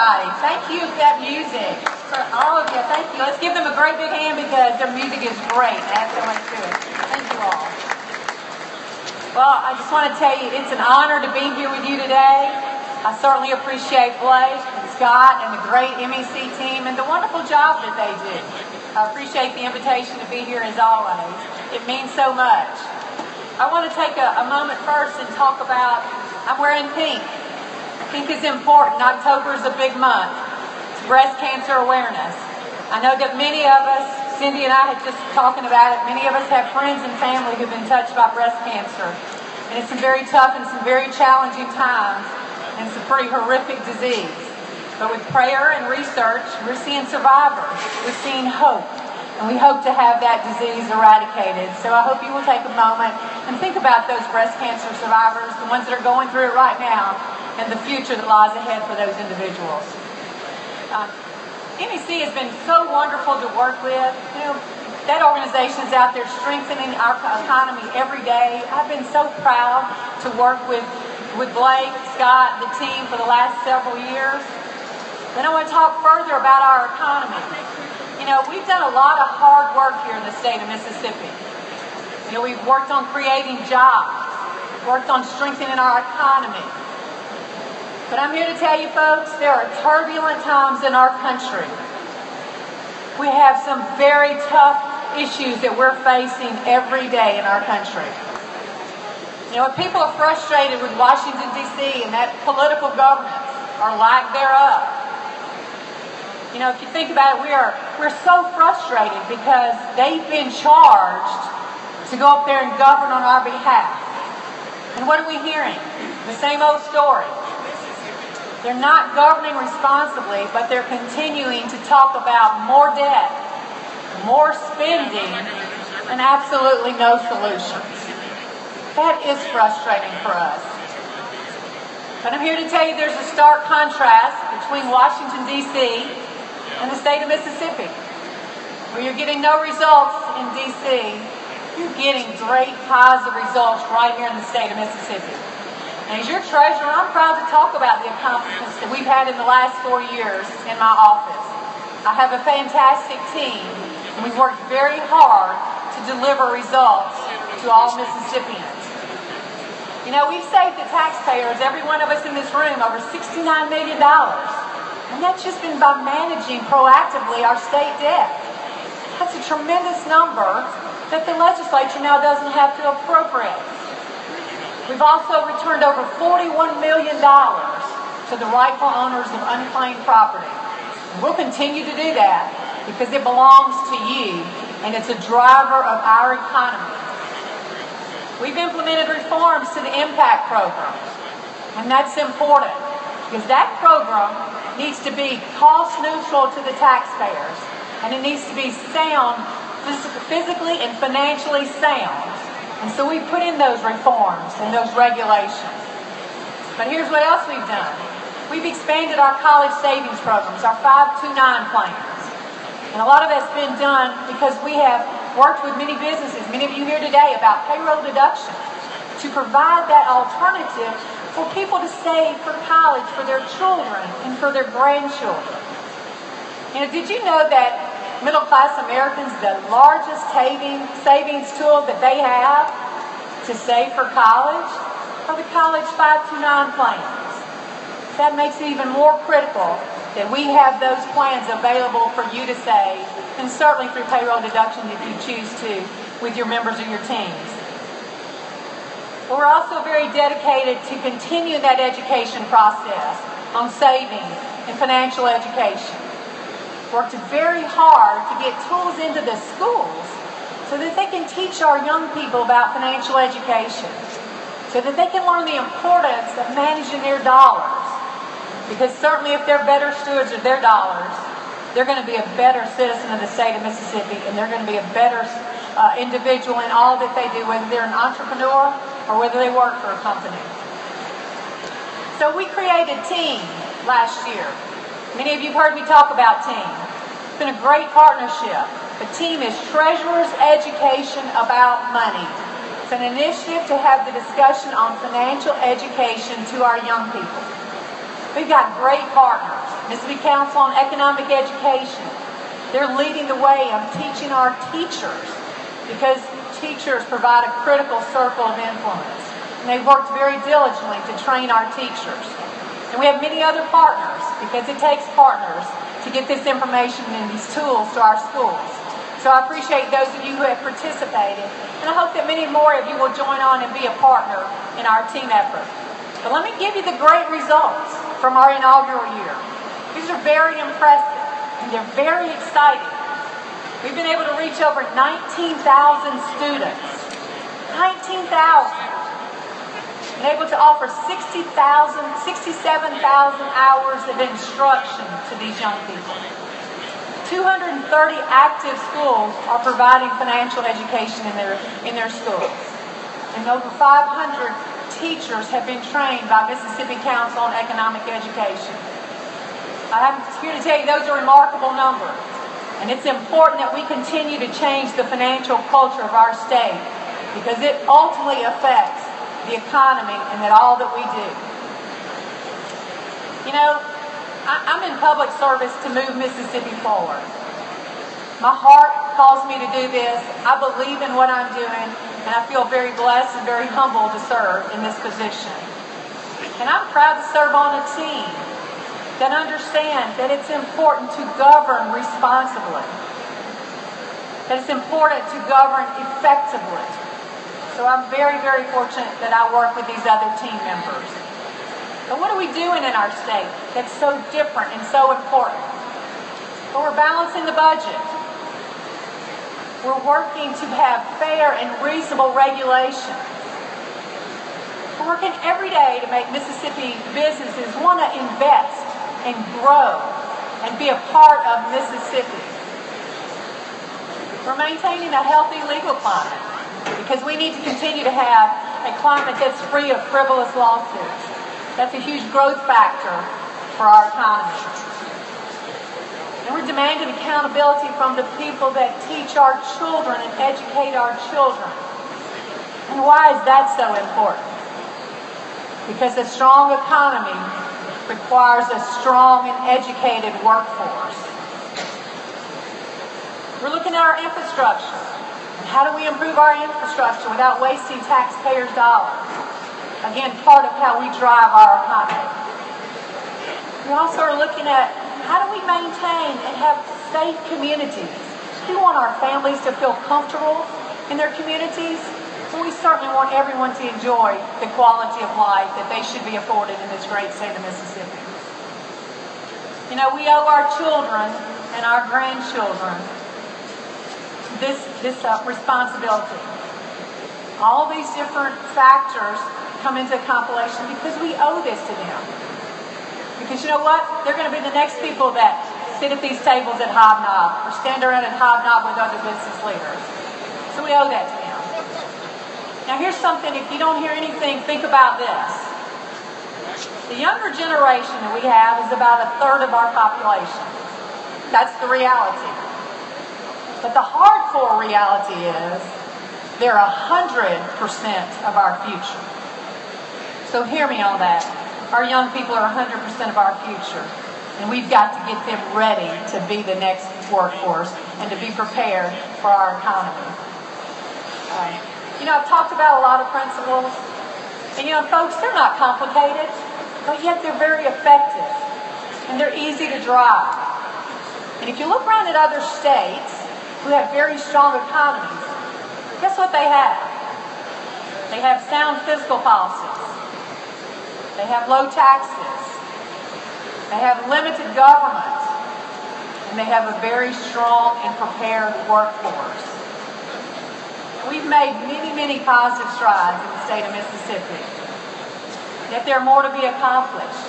everybody. Thank you for that music. For all of you, thank you. Let's give them a great big hand because their music is great. It adds so much to it. Thank you all. Well, I just want to tell you, it's an honor to be here with you today. I certainly appreciate Blake and Scott and the great MEC team and the wonderful job that they do. I appreciate the invitation to be here as always. It means so much. I want to take a moment first and talk about, I'm wearing pink. Pink is important. October is a big month. It's breast cancer awareness. I know that many of us, Cindy and I had just talking about it, many of us have friends and family who've been touched by breast cancer. And it's some very tough and some very challenging times. And it's a pretty horrific disease. But with prayer and research, we're seeing survivors. We're seeing hope. And we hope to have that disease eradicated. So I hope you will take a moment and think about those breast cancer survivors, the ones that are going through it right now, and the future that lies ahead for those individuals. MEC has been so wonderful to work with. You know, that organization is out there strengthening our economy every day. I've been so proud to work with Blake, Scott, the team for the last several years. Then I want to talk further about our economy. You know, we've done a lot of hard work here in the state of Mississippi. You know, we've worked on creating jobs, worked on strengthening our economy. But I'm here to tell you folks, there are turbulent times in our country. We have some very tough issues that we're facing every day in our country. You know, people are frustrated with Washington, D.C. and that political governance, or lack thereof. You know, if you think about it, we're so frustrated because they've been charged to go up there and govern on our behalf. And what are we hearing? The same old story. They're not governing responsibly, but they're continuing to talk about more debt, more spending, and absolutely no solutions. That is frustrating for us. But I'm here to tell you there's a stark contrast between Washington, D.C. and the state of Mississippi. Where you're getting no results in D.C., you're getting great positive results right here in the state of Mississippi. And as your treasurer, I'm proud to talk about the accomplishments that we've had in the last 4 years in my office. I have a fantastic team, and we've worked very hard to deliver results to all Mississippians. You know, we've saved the taxpayers, every one of us in this room, over $69 million. And that's just been by managing proactively our state debt. That's a tremendous number that the legislature now doesn't have to appropriate. We've also returned over $41 million to the rightful owners of unclaimed property. And we'll continue to do that because it belongs to you and it's a driver of our economy. We've implemented reforms to the impact program, and that's important because that program needs to be cost neutral to the taxpayers, and it needs to be sound, physically and financially sound. And so we put in those reforms and those regulations. But here's what else we've done. We've expanded our college savings programs, our 529 plans. And a lot of that's been done because we have worked with many businesses, many of you here today, about payroll deduction to provide that alternative for people to save for college for their children and for their grandchildren. You know, did you know that middle-class Americans, the largest savings tool that they have to save for college are the college 529 plans. That makes it even more critical that we have those plans available for you to save, and certainly through payroll deduction if you choose to with your members of your teams. But we're also very dedicated to continue that education process on saving and financial education. Worked very hard to get tools into the schools so that they can teach our young people about financial education, so that they can learn the importance of managing their dollars. Because certainly if they're better stewards of their dollars, they're going to be a better citizen of the state of Mississippi, and they're going to be a better individual in all that they do, whether they're an entrepreneur or whether they work for a company. So we created TEAM last year. Many of you have heard me talk about TEAM. It's been a great partnership. The TEAM is Treasurer's Education About Money. It's an initiative to have the discussion on financial education to our young people. We've got great partners. Mississippi Council on Economic Education. They're leading the way on teaching our teachers, because teachers provide a critical circle of influence. And they've worked very diligently to train our teachers. And we have many other partners, because it takes partners to get this information and these tools to our schools. So I appreciate those of you who have participated, and I hope that many more of you will join on and be a partner in our team effort. But let me give you the great results from our inaugural year. These are very impressive, and they're very exciting. We've been able to reach over 19,000 students. 19,000. Been able to offer 67,000 hours of instruction to these young people. 230 active schools are providing financial education in their schools. And over 500 teachers have been trained by Mississippi Council on Economic Education. I'm here to tell you those are remarkable numbers. And it's important that we continue to change the financial culture of our state, because it ultimately affects the economy and all that we do. You know, I'm in public service to move Mississippi forward. My heart calls me to do this. I believe in what I'm doing, and I feel very blessed and very humbled to serve in this position. And I'm proud to serve on a team that understands that it's important to govern responsibly, that it's important to govern effectively. So I'm very, very fortunate that I work with these other team members. But what are we doing in our state that's so different and so important? Well, we're balancing the budget. We're working to have fair and reasonable regulation. We're working every day to make Mississippi businesses want to invest and grow and be a part of Mississippi. We're maintaining a healthy legal climate, because we need to continue to have a climate that's free of frivolous lawsuits. That's a huge growth factor for our economy. And we're demanding accountability from the people that teach our children and educate our children. And why is that so important? Because a strong economy requires a strong and educated workforce. We're looking at our infrastructure. And how do we improve our infrastructure without wasting taxpayers' dollars? Again, part of how we drive our economy. We also are looking at how do we maintain and have safe communities. We want our families to feel comfortable in their communities, and we certainly want everyone to enjoy the quality of life that they should be afforded in this great state of Mississippi. You know, we owe our children and our grandchildren this responsibility. All these different factors come into compilation because we owe this to them. Because you know what? They're going to be the next people that sit at these tables at Hob Nob or stand around at Hob Nob with other business leaders. So we owe that to them. Now here's something, if you don't hear anything, think about this. The younger generation that we have is about a third of our population. That's the reality. But the hardcore reality is they're 100% of our future. So hear me on that. Our young people are 100% of our future. And we've got to get them ready to be the next workforce and to be prepared for our economy. You know, I've talked about a lot of principles. And you know, folks, they're not complicated, but yet they're very effective. And they're easy to drive. And if you look around at other states who have very strong economies, guess what they have? They have sound fiscal policies. They have low taxes. They have limited government. And they have a very strong and prepared workforce. We've made many, many positive strides in the state of Mississippi. Yet there are more to be accomplished.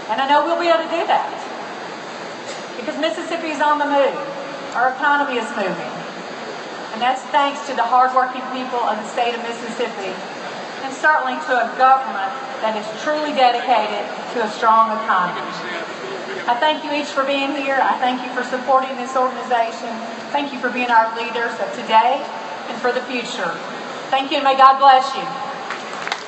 And I know we'll be able to do that. Because Mississippi is on the move. Our economy is moving. And that's thanks to the hardworking people of the state of Mississippi, and certainly to a government that is truly dedicated to a strong economy. I thank you each for being here. I thank you for supporting this organization. Thank you for being our leaders of today and for the future. Thank you, and may God bless you.